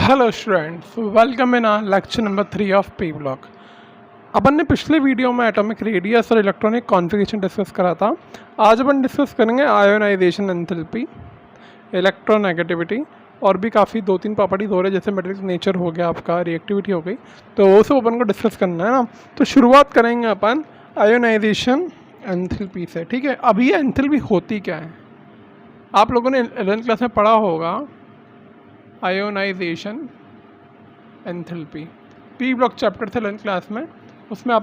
Hello students, welcome in lecture number 3 of P block. अपन ने पिछले वीडियो में एटॉमिक रेडियस और इलेक्ट्रॉनिक कॉन्फ़िगरेशन डिस्कस करा था। आज अपन डिस्कस करेंगे आयोनाइजेशन एंथैल्पी, इलेक्ट्रोनेगेटिविटी और भी काफ़ी 2-3 प्रॉपर्टीज हो रहे हैं, जैसे मेटेरियल नेचर हो गया, आपका रिएक्टिविटी हो गई, तो वो सब अपन को डिस्कस करना है ना। तो शुरुआत करेंगे अपन आयोनाइजेशन एंथैल्पी से। ठीक है, अब ये एंथैल्पी होती क्या है, आप लोगों ने 11th क्लास में पढ़ा होगा। Ionisation enthalpy P block chapter थे 11th क्लास में, उसमें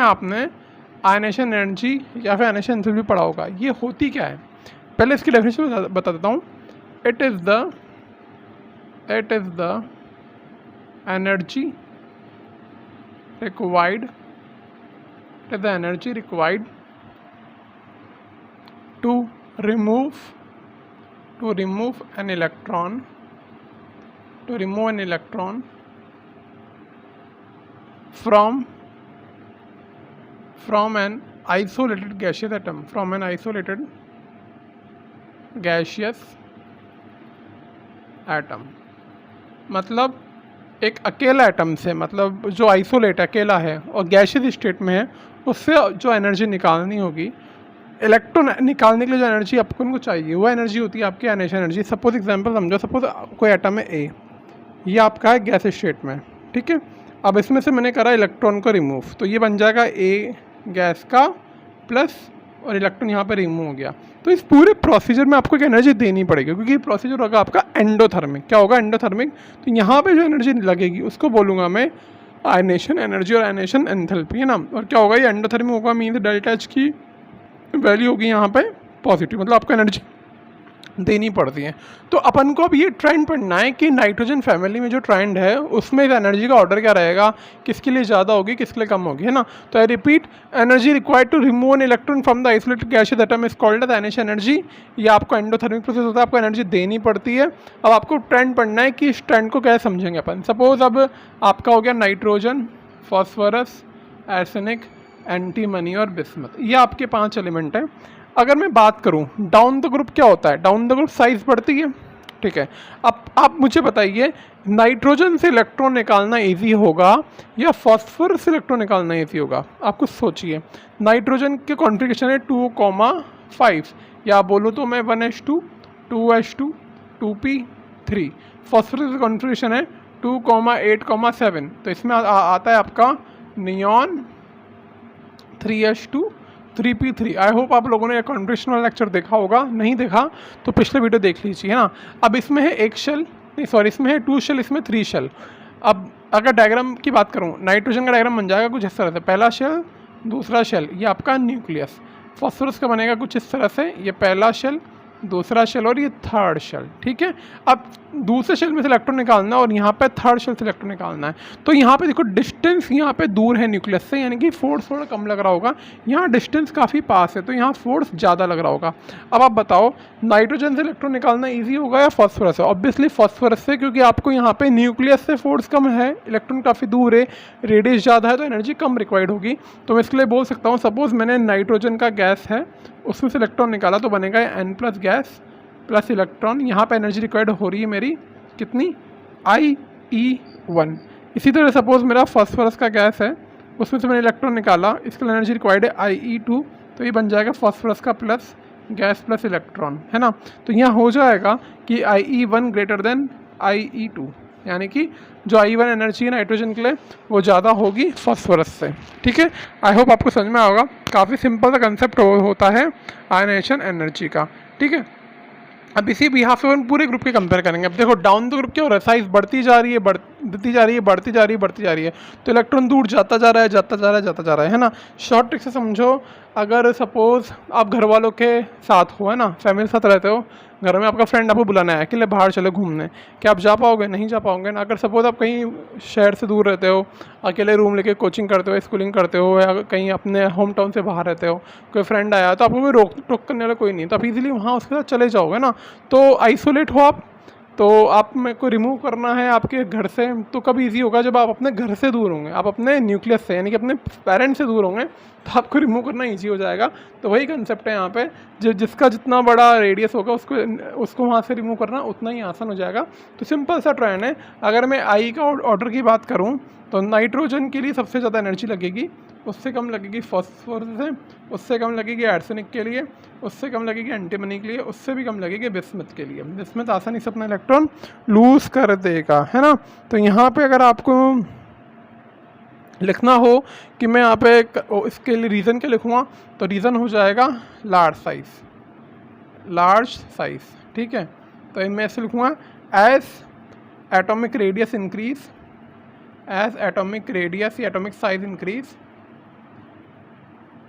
आपने आयनेशन एनर्जी या फिर आयनेशन एंथैल्पी पढ़ा होगा। ये होती क्या है, पहले इसकी डेफिनेशन बता देता हूँ। It is the energy required to remove an electron from an isolated gaseous atom, मतलब एक अकेला एटम से, मतलब जो आइसोलेट अकेला है और गैशियस स्टेट में है, उससे जो एनर्जी निकालनी होगी, इलेक्ट्रॉन निकालने के लिए जो एनर्जी आपको उनको चाहिए, वो एनर्जी होती है आपकी आयनेशन एनर्जी। सपोज एग्जांपल समझो, सपोज कोई एटम है ए, ये आपका है गैस स्टेट में। ठीक है, अब इसमें से मैंने करा इलेक्ट्रॉन को रिमूव, तो ये बन जाएगा ए गैस का प्लस, और इलेक्ट्रॉन यहाँ पर रिमूव हो गया। तो इस पूरे प्रोसीजर में आपको एक एनर्जी देनी पड़ेगी, क्योंकि प्रोसीजर होगा आपका एंडोथर्मिक। क्या होगा, एंडोथर्मिक। तो यहाँ पे जो एनर्जी लगेगी उसको बोलूँगा मैं आयनेशन एनर्जी और आयनेशन एंथैल्पी, है ना। और क्या होगा, ये एंडोथर्मिक होगा, मीन्स डेल्टा एच की वैल्यू होगी यहाँ पे पॉजिटिव, मतलब आपको एनर्जी देनी पड़ती है। तो अपन को अब ये ट्रेंड पढ़ना है कि नाइट्रोजन फैमिली में जो ट्रेंड है उसमें इस एनर्जी का ऑर्डर क्या रहेगा, किसके लिए ज़्यादा होगी, किसके लिए कम होगी, है ना। तो I repeat, energy required to remove an electron from the isolated gaseous atom is called as ionisation energy. ये आपको एंडोथर्मिक प्रोसेस होता है, आपको एनर्जी देनी पड़ती है। अब आपको ट्रेंड पढ़ना है कि इस ट्रेंड को कैसे समझेंगे अपन। सपोज अब आपका हो गया नाइट्रोजन, फॉस्फोरस, आर्सेनिक, एंटीमनी और बिस्मथ, ये आपके 5 एलिमेंट हैं। अगर मैं बात करूं डाउन द ग्रुप, क्या होता है, डाउन द ग्रुप साइज बढ़ती है। ठीक है, अब आप मुझे बताइए, नाइट्रोजन से इलेक्ट्रॉन निकालना इजी होगा या फॉस्फोरस से इलेक्ट्रॉन निकालना इजी होगा। आप कुछ सोचिए, नाइट्रोजन के कॉन्फ़िगरेशन है 2,5, या बोलो तो मैं 1s2, 2s2, 2p3। फॉस्फोरस का कॉन्फ़िगरेशन है 2,8,7, तो इसमें आता है आपका neon 3s2, 3p3। I hope आप लोगों ने कॉन्फ़िगरेशन वाला लेक्चर देखा होगा, नहीं देखा तो पिछले वीडियो देख लीजिए, है ना। अब इसमें है एक शेल, नहीं सॉरी, इसमें है 2 शेल, इसमें 3 शेल। अब अगर डायग्राम की बात करूँ, नाइट्रोजन का डायग्राम बन जाएगा कुछ इस तरह से, पहला शेल, दूसरा शेल, ये आपका न्यूक्लियस। फॉस्फोरस का बनेगा कुछ इस तरह से, ये पहला शेल, दूसरा शेल और ये थर्ड शेल। ठीक है, अब दूसरे शेल में से इलेक्ट्रॉन निकालना और यहाँ पे थर्ड शेल से इलेक्ट्रॉन निकालना है। तो यहाँ पे देखो डिस्टेंस यहाँ पे दूर है न्यूक्लियस से, यानी कि फोर्स थोड़ा कम लग रहा होगा। यहाँ डिस्टेंस काफ़ी पास है, तो यहाँ फोर्स ज़्यादा लग रहा होगा। अब आप बताओ, नाइट्रोजन से इलेक्ट्रॉन निकालना ईजी होगा या फॉस्फोरस से? ऑब्वियसली फॉस्फोरस से, क्योंकि आपको यहाँ पे न्यूक्लियस से फोर्स कम है, इलेक्ट्रॉन काफ़ी दूर है, रेडियस ज़्यादा है, तो एनर्जी कम रिक्वायर्ड होगी। तो मैं इसके लिए बोल सकता हूँ, सपोज मैंने नाइट्रोजन का गैस है, उसमें से इलेक्ट्रॉन निकाला, तो बनेगा N plus gas plus electron. यहाँ पे एनर्जी रिक्वायर्ड हो रही है मेरी कितनी, IE1। इसी तरह सपोज मेरा फॉस्फोरस का गैस है, उसमें से मैंने इलेक्ट्रॉन निकाला, इसके लिए एनर्जी रिक्वायर्ड है IE2, तो ये बन जाएगा फॉस्फोरस का प्लस गैस प्लस इलेक्ट्रॉन, है ना। तो यहाँ हो जाएगा कि IE1 ग्रेटर देन IE2, यानी कि जो I1 एनर्जी है नाइट्रोजन के लिए वो ज़्यादा होगी फॉस्फोरस से। ठीक है, आई होप आपको समझ में आएगा। काफ़ी सिंपल सा कंसेप्ट होता है आयनेशन एनर्जी का। ठीक है, अब इसी यहाँ पे हम पूरे ग्रुप के कंपेयर करेंगे। अब देखो डाउन द ग्रुप क्या हो रहा है, साइज बढ़ती जा रही है, बढ़ती जा रही है, तो इलेक्ट्रॉन दूर जाता जा रहा है ना। शॉर्ट ट्रिक से समझो, अगर सपोज आप घर वालों के साथ हो, है ना, फैमिली के साथ रहते हो, घर में आपका फ्रेंड आपको बुलाना है कि ले बाहर चलो घूमने, क्या आप जा पाओगे? नहीं जा पाओगे ना। अगर सपोज आप कहीं शहर से दूर रहते हो, अकेले रूम लेके कोचिंग करते हो, स्कूलिंग करते हो, या कहीं अपने होम टाउन से बाहर रहते हो, कोई फ्रेंड आया तो आपको कोई रोक टोक करने वाला कोई नहीं, तो आप इजीली वहाँ उसके साथ चले जाओगे ना। तो आइसोलेट हो आप, तो आप मेरे को रिमूव करना है आपके घर से, तो कब इजी होगा? जब आप अपने घर से दूर होंगे, आप अपने न्यूक्लियस से यानी कि अपने पेरेंट्स से दूर होंगे, तो आपको रिमूव करना ईजी हो जाएगा। तो वही कंसेप्ट है यहाँ पे, जिसका जितना बड़ा रेडियस होगा उसको वहाँ से रिमूव करना उतना ही आसान हो जाएगा। तो सिंपल सा ट्रेंड है। अगर मैं आई का ऑर्डर की बात करूँ तो नाइट्रोजन के लिए सबसे ज़्यादा एनर्जी लगेगी, उससे कम लगेगी फॉस्फोरस से, उससे कम लगेगी आर्सेनिक के लिए, उससे कम लगेगी एंटीमनी के लिए, उससे भी कम लगेगी बिस्मथ के लिए। बिस्मथ आसानी से अपना इलेक्ट्रॉन लूज़ कर देगा, है ना। तो यहाँ पे अगर आपको लिखना हो कि मैं यहाँ पे इसके लिए रीज़न क्या लिखूँगा, तो रीज़न हो जाएगा लार्ज साइज़, ठीक है। तो मैं ऐसे लिखूँगा as atomic radius increase, as atomic radius या atomic size increase,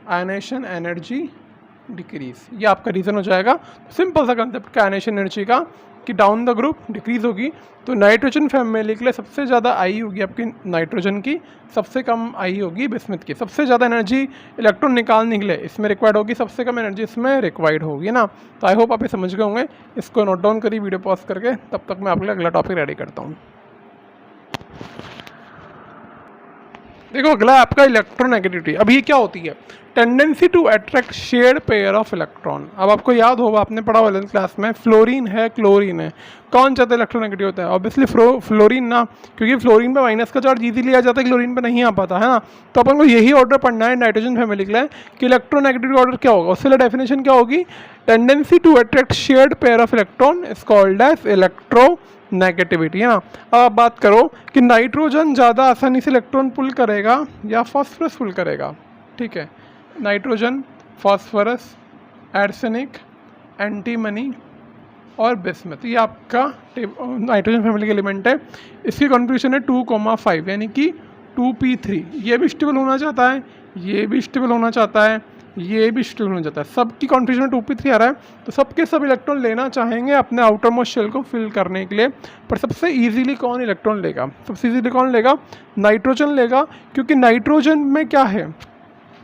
ionization energy decrease. ये आपका रीज़न हो जाएगा। सिंपल सा कंसेप्ट का आयनेशन एनर्जी का कि डाउन द ग्रुप डिक्रीज होगी। तो नाइट्रोजन फैमिली के लिए सबसे ज़्यादा आई होगी आपकी नाइट्रोजन की, सबसे कम आई होगी बिस्मथ की। सबसे ज़्यादा एनर्जी इलेक्ट्रॉन निकालने के लिए इसमें रिक्वायर्ड होगी, सबसे कम एनर्जी इसमें रिक्वायर्ड होगी ना। तो आई होप आप ये समझ गए होंगे। इसको नोट डाउन करिए वीडियो पॉज करके, तब तक मैं आपके लिए अगला टॉपिक रेडी करता हूँ। देखो अगला आपका इलेक्ट्रोनेगेटिविटी। अब ये क्या होती है? Tendency to attract shared pair of electron. अब आपको याद होगा, आपने पढ़ा होगा 11th क्लास में, फ्लोरीन है क्लोरीन है, कौन ज़्यादा इलेक्ट्रोनेगेटिव होता है? ऑब्वियसली फ्लोरीन ना, क्योंकि फ्लोरीन पे माइनस का चार्ज इजीली आ जाता है, क्लोरीन पे नहीं आ पाता, है ना। तो अपन को यही ऑर्डर पढ़ना है नाइट्रोजन फैमिली के लिए कि इलेक्ट्रोनेगेटिव ऑर्डर क्या होगा। उससे डेफिनेशन क्या होगी? Tendency to attract shared pair of electron is called as electronegativity, है ना। अब आप बात करो कि नाइट्रोजन ज़्यादा आसानी से इलेक्ट्रॉन पुल करेगा या फास्फोरस पुल करेगा, ठीक है। नाइट्रोजन, फास्फोरस, आर्सेनिक, एंटीमनी और बिस्मथ, ये आपका नाइट्रोजन फैमिली का एलिमेंट है। इसकी कॉन्ट्रीब्यूशन है 2,5 यानी कि 2p3। ये भी स्टेबल होना चाहता है, ये भी स्टेबल होना चाहता है, ये भी स्टेबल होना चाहता है, सबकी कॉन्ट्रीब्यूशन 2p3 आ रहा है। तो सबके सब इलेक्ट्रॉन लेना चाहेंगे अपने आउटर मोस्ट शेल को फिल करने के लिए, पर सबसे इजीली कौन इलेक्ट्रॉन लेगा? सबसे इजीली कौन लेगा? नाइट्रोजन लेगा, क्योंकि नाइट्रोजन में क्या है,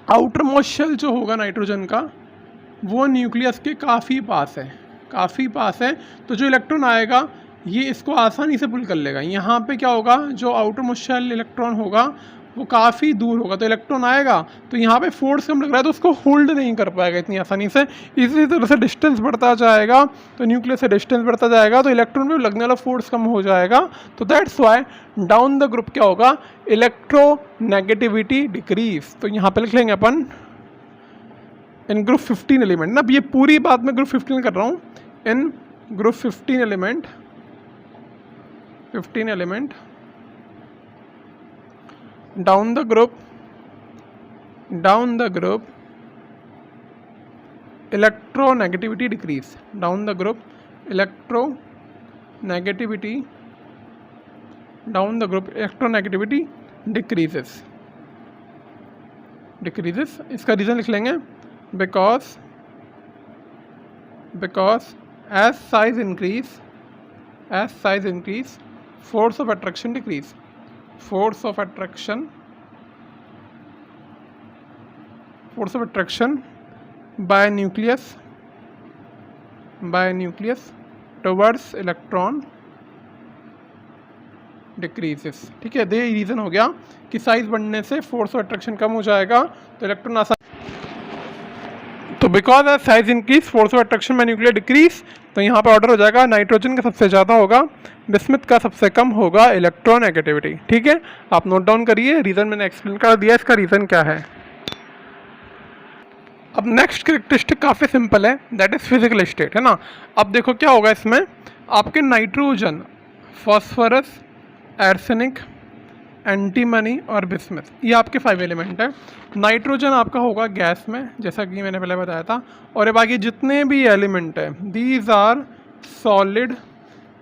आउटर मोस्ट शेल जो होगा नाइट्रोजन का वो न्यूक्लियस के काफ़ी पास है, तो जो इलेक्ट्रॉन आएगा ये इसको आसानी से पुल कर लेगा। यहाँ पे क्या होगा, जो आउटर मोस्ट शेल इलेक्ट्रॉन होगा वो काफ़ी दूर होगा, तो इलेक्ट्रॉन आएगा तो यहाँ पे फोर्स कम लग रहा है, तो उसको होल्ड नहीं कर पाएगा इतनी आसानी से। इसी तरह से डिस्टेंस बढ़ता जाएगा, तो न्यूक्लियस से डिस्टेंस बढ़ता जाएगा, तो इलेक्ट्रॉन पे लगने वाला फोर्स कम हो जाएगा। तो that's why down the group क्या होगा, इलेक्ट्रोनेगेटिविटी डिक्रीज। तो यहाँ पे लिख लेंगे अपन इन ग्रुप 15 एलिमेंट ना। अब ये पूरी बात मैं ग्रुप 15 कर रहा हूँ। In group 15 element down the group electronegativity decrease, down the group electronegativity decreases। इसका रीज़न लिख लेंगे because as size increase force of attraction decrease, force of attraction by nucleus towards electron decreases, ठीक है। ये reason हो गया कि size बढ़ने से फोर्स ऑफ अट्रैक्शन कम हो जाएगा, तो इलेक्ट्रॉन आसान। तो because as size increase force of attraction by nuclear decrease, तो यहाँ पे ऑर्डर हो जाएगा नाइट्रोजन का सबसे ज़्यादा होगा, बिस्मथ का सबसे कम होगा इलेक्ट्रोनेगेटिविटी, ठीक है। आप नोट डाउन करिए, रीज़न मैंने एक्सप्लेन कर दिया, इसका रीज़न क्या है। अब नेक्स्ट कैरेक्टरिस्टिक काफ़ी सिंपल है, दैट इज़ फिजिकल स्टेट, है ना। अब देखो क्या होगा इसमें, आपके नाइट्रोजन, फॉस्फोरस, आर्सेनिक, एंटीमनी और बिस्मथ, ये आपके 5 एलिमेंट है। नाइट्रोजन आपका होगा गैस में, जैसा कि मैंने पहले बताया था, और ये बाकी जितने भी एलिमेंट है these are solid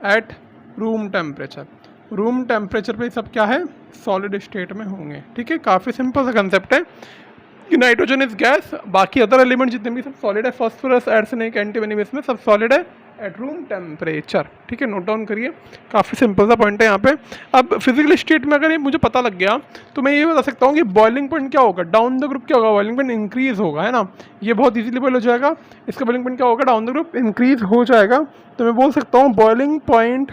at room temperature. Room temperature पे सब क्या है, सॉलिड स्टेट में होंगे, ठीक है। काफ़ी सिंपल सा कंसेप्ट है कि नाइट्रोजन इज गैस, बाकी अदर एलिमेंट जितने भी सब सॉलिड है, फॉस्फोरस, आर्सेनिक, एंटीमनी, बिस्मथ सब सॉलिड है, एट रूम टेम्परेचर। ठीक है, नोट डाउन करिए, काफ़ी सिंपल सा पॉइंट है यहाँ पे। अब फिजिकल स्टेट में अगर ये मुझे पता लग गया तो मैं ये बता सकता हूँ कि बॉइलिंग पॉइंट क्या होगा, डाउन द ग्रुप क्या होगा, बॉइलिंग पॉइंट इंक्रीज होगा, है ना। ये बहुत इजीली बॉइल हो जाएगा, इसका बॉइलिंग पॉइंट क्या होगा, डाउन द ग्रुप इंक्रीज हो जाएगा। तो मैं बोल सकता हूँ boiling point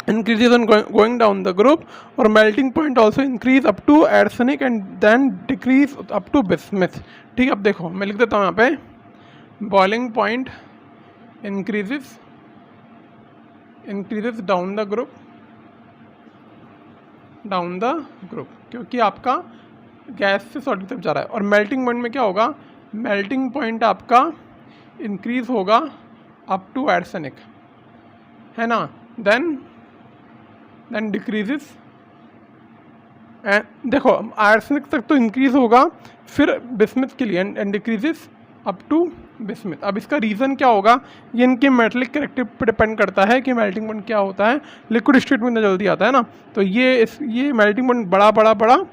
increases on going down the group, और melting point also increase up to arsenic and then decrease up to bismuth। ठीक है, अब देखो मैं लिख देता हूँ यहाँ पे boiling point increases down the group, क्योंकि आपका गैस से सॉलिड तरफ जा रहा है। और मेल्टिंग पॉइंट में क्या होगा, मेल्टिंग पॉइंट आपका इंक्रीज होगा अप टू आर्सेनिक, है ना, देन डिक्रीजेस। देखो आर्सेनिक तक तो इंक्रीज होगा, फिर बिस्मिथ के लिए and decreases up to bismuth. अब इसका रीज़न क्या होगा, ये इनके मेटलिक कैरेक्टर पर डिपेंड करता है कि मेल्टिंग पॉइंट क्या होता है। लिक्विड स्टेट में इतना जल्दी आता है ना, तो ये मेल्टिंग पॉइंट बड़ा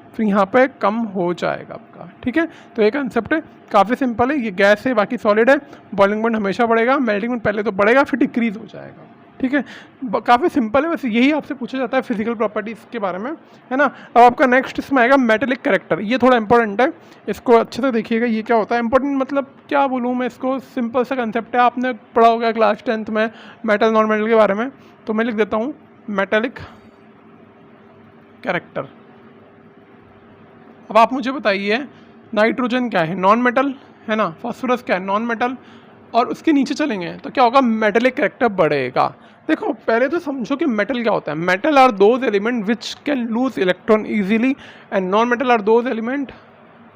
फिर यहाँ पे कम हो जाएगा आपका। ठीक है, तो ये कंसेप्ट है, काफ़ी सिंपल है। ये गैस है, बाकी सॉलिड है, बॉइलिंग पॉइंट हमेशा बढ़ेगा, मेल्टिंग पॉइंट पहले तो बढ़ेगा फिर डिक्रीज हो जाएगा। ठीक है, काफ़ी सिंपल है, वैसे यही आपसे पूछा जाता है फिजिकल प्रॉपर्टीज़ के बारे में, है ना। अब आपका नेक्स्ट इसमें आएगा मेटेलिक कैरेक्टर। ये थोड़ा इंपॉर्टेंट है, इसको अच्छे से देखिएगा। ये क्या होता है, इंपॉर्टेंट मतलब क्या बोलूँ मैं इसको, सिंपल सा कंसेप्ट है, आपने पढ़ा होगा क्लास 10th में मेटल नॉन मेटल के बारे में। तो मैं लिख देता हूँ मेटेलिक कैरेक्टर। अब आप मुझे बताइए नाइट्रोजन क्या है, नॉन मेटल, है ना, फास्फोरस क्या है, नॉन मेटल, और उसके नीचे चलेंगे तो क्या होगा, मेटेलिक कैरेक्टर बढ़ेगा। देखो पहले तो समझो कि मेटल क्या होता है। Metal are those element which can lose electron easily and non metal are those element,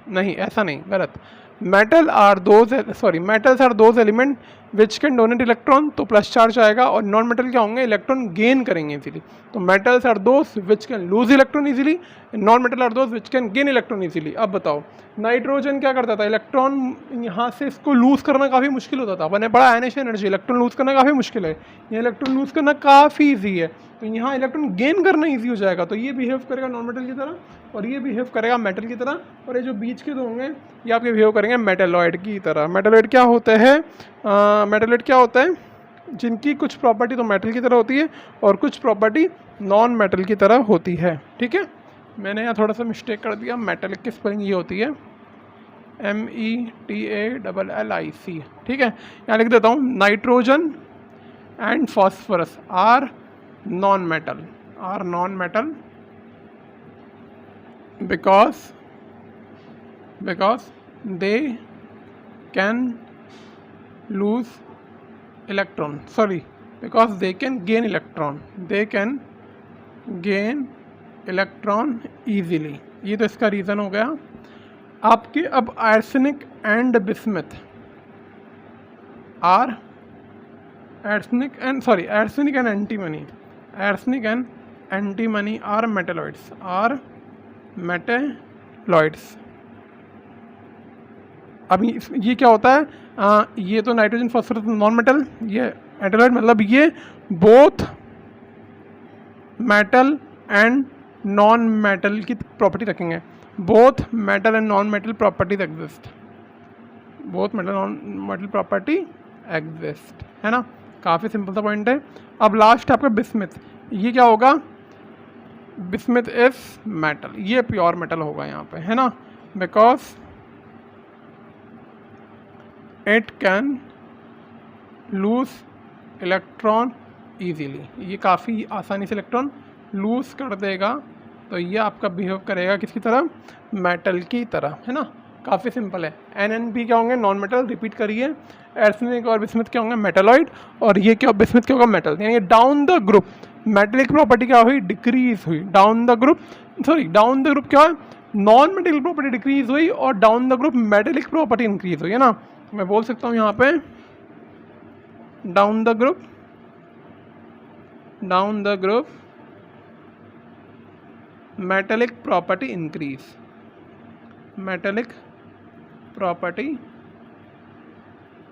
नहीं ऐसा नहीं, गलत। Metals are those element which can donate electron, तो प्लस चार्ज आएगा, और नॉन मेटल क्या होंगे, इलेक्ट्रॉन गेन करेंगे इजीली। तो metals are those which can lose electron easily, non metal are those which can gain electron easily. अब बताओ nitrogen क्या करता था, इलेक्ट्रॉन यहाँ से इसको लूज करना काफ़ी मुश्किल होता था, मैंने बड़ा आयनिश एनर्जी, इलेक्ट्रॉन लूज करना काफ़ी मुश्किल है, ये इलेक्ट्रॉन लूज करना काफ़ी ईजी है, तो यहाँ इलेक्ट्रॉन गेन करना ईजी हो जाएगा। तो ये बिहेव करेगा नॉन मेटल की तरह और ये बिहेव करेगा मेटल की तरह, और ये जो बीच के दो होंगे ये आपके बिहेव करेंगे मेटेलॉइड की तरह। मेटेलॉइड क्या होते हैं, मेटेलॉइड क्या होता है, जिनकी कुछ प्रॉपर्टी तो मेटल की तरह होती है और कुछ प्रॉपर्टी नॉन मेटल की तरह होती है। ठीक है, मैंने यहाँ थोड़ा सा मिस्टेक कर दिया, मेटेलिक की स्पेलिंग ये होती है METALLIC। ठीक है, यहाँ लिख देता हूँ nitrogen and phosphorus are non metal because they can lose electron, because they can gain electron easily। ये तो इसका रीज़न हो गया आपके। अब arsenic and bismuth are arsenic and antimony are metalloids. अब ये क्या होता है, ये तो नाइट्रोजन फॉस्फोरस नॉन मेटल, ये मेटेलॉइड मतलब ये both metal and non metal की प्रॉपर्टी रखेंगे। Both metal and non metal properties exist, है ना। काफ़ी सिंपल सा पॉइंट है। अब लास्ट आपका बिस्मिथ, ये क्या होगा, बिस्मिथ इज मेटल, ये प्योर मेटल होगा यहाँ पे, है ना, because it can lose electron easily, ये काफ़ी आसानी से इलेक्ट्रॉन लूज कर देगा, तो ये आपका बिहेव करेगा किसकी तरह, मेटल की तरह, है ना। काफ़ी सिंपल है। NNP क्या होंगे, नॉन मेटल, रिपीट करिए। आर्सेनिक और बिस्मिथ क्या होंगे, मेटलॉइड, और ये क्या, बिस्मिथ क्या होगा, मेटल। यानी down the group metallic property क्या हुई, डिक्रीज हुई, डाउन द ग्रुप क्या है, नॉन मेटेलिक प्रॉपर्टी डिक्रीज हुई और down the group metallic property increase हुई, है ना। मैं बोल सकता हूँ यहाँ पे down the group metallic property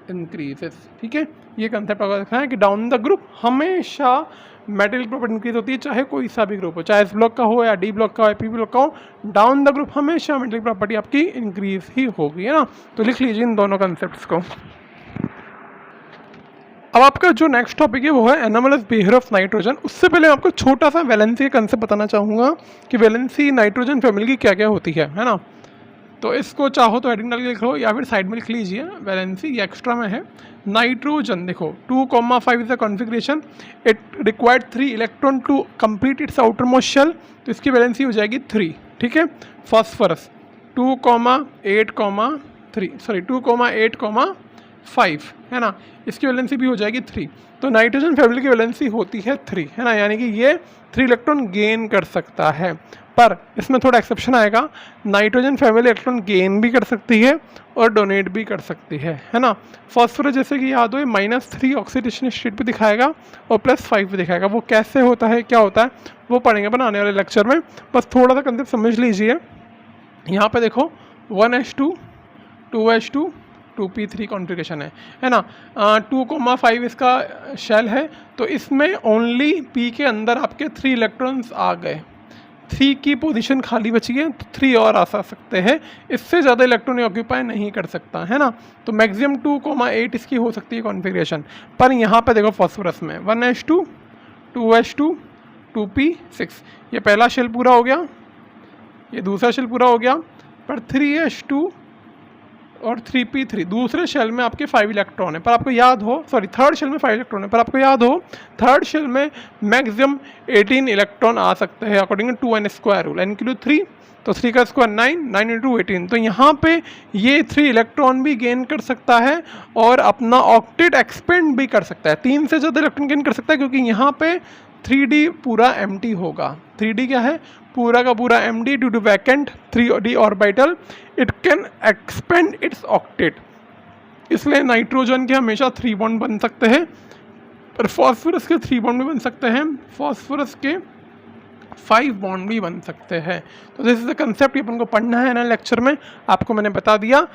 increases. ठीक है, ये कंसेप्ट अगर देखना है कि डाउन द ग्रुप हमेशा मेटेलिक प्रॉपर्टी इंक्रीज होती है, चाहे कोई सा भी ग्रुप हो, चाहे एस ब्लॉक का हो या डी ब्लॉक का हो या पी ब्लॉक का हो, डाउन द ग्रुप हमेशा मेटेलिक प्रॉपर्टी आपकी इंक्रीज ही होगी, है ना। तो लिख लीजिए इन दोनों कंसेप्ट्स को। अब आपका जो नेक्स्ट टॉपिक है वो है एनोमलस बिहेवियर ऑफ नाइट्रोजन। उससे पहले मैं आपको छोटा सा वैलेंसी का कंसेप्ट बताना चाहूँगा कि वैलेंसी नाइट्रोजन फैमिली की क्या क्या होती है ना। तो इसको चाहो तो हेडिंग डाल के लिख लो या फिर साइड में लिख लीजिए वैलेंसी, ये एक्स्ट्रा में है। नाइट्रोजन देखो 2,5 is the configuration, it required 3 electron to complete its outermost shell, तो इसकी वैलेंसी हो जाएगी 3, ठीक है। फॉस्फोरस 2,8,5 है ना, इसकी वैलेंसी भी हो जाएगी 3। तो नाइट्रोजन फैमिली की वैलेंसी होती है 3 है ना, यानी कि ये 3 इलेक्ट्रॉन गेन कर सकता है। पर इसमें थोड़ा एक्सेप्शन आएगा, नाइट्रोजन फैमिली इलेक्ट्रॉन गेन भी कर सकती है और डोनेट भी कर सकती है ना। फॉस्फोरस जैसे कि याद हो -3 ऑक्सीडेशन स्टेट पे दिखाएगा और +5 पे दिखाएगा। वो कैसे होता है, क्या होता है, वो पढ़ेंगे बनाने वाले लेक्चर में। बस थोड़ा सा कंसेप्ट समझ लीजिए। यहाँ पे देखो 1s2 2s2 2p3 कॉन्फ़िगरेशन है ना। 2,5 इसका शेल है, तो इसमें ओनली p के अंदर आपके 3 इलेक्ट्रॉन्स आ गए, 3 की पोजीशन खाली बची है, तो 3 और आ सकते हैं, इससे ज़्यादा इलेक्ट्रॉन ऑक्यूपाई नहीं कर सकता है ना। तो मैक्सिमम 2,8 इसकी हो सकती है कॉन्फ़िगरेशन। पर यहाँ पे देखो फॉस्फोरस में 1s2 2s2 2p6, ये पहला शेल पूरा हो गया, ये दूसरा शेल पूरा हो गया, पर 3s2 और 3p3 दूसरे शेल में आपके 5 इलेक्ट्रॉन है। पर आपको याद हो, सॉरी थर्ड शेल में 5 इलेक्ट्रॉन है, पर आपको याद हो थर्ड शेल में मैक्सिमम 18 इलेक्ट्रॉन आ सकते हैं according to 2n² rule, n × 3 तो 3 का स्क्वायर 9, 9 × 18। तो यहाँ पे ये 3 इलेक्ट्रॉन भी गेन कर सकता है और अपना ऑक्टेट एक्सपेंड भी कर सकता है, 3 से ज़्यादा इलेक्ट्रॉन गेन कर सकता है, क्योंकि यहाँ पे 3d पूरा एम्प्टी होगा। 3d क्या है, पूरा का पूरा empty due to vacant 3d orbital, it can expand its octet. इसलिए नाइट्रोजन के हमेशा 3 बॉन्ड बन सकते हैं, पर फॉस्फोरस के 3 बॉन्ड भी बन सकते हैं, फॉस्फोरस के 5 बॉन्ड भी बन सकते हैं। तो दिस इज द कंसेप्ट, अपन को पढ़ना है ना लेक्चर में। आपको मैंने बता दिया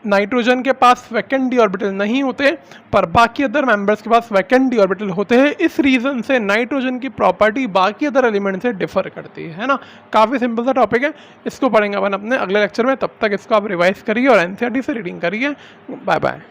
नाइट्रोजन के पास वैकेंट डी ऑर्बिटल नहीं होते, पर बाकी अदर मेंबर्स के पास वैकेंट डी ऑर्बिटल होते हैं। इस रीज़न से नाइट्रोजन की प्रॉपर्टी बाकी अदर एलिमेंट से डिफर करती है ना। काफ़ी सिंपल सा टॉपिक है, इसको पढ़ेंगे अपन अपने अगले लेक्चर में। तब तक इसको आप रिवाइज करिए और एनसीईआरटी से रीडिंग करिए। Bye bye.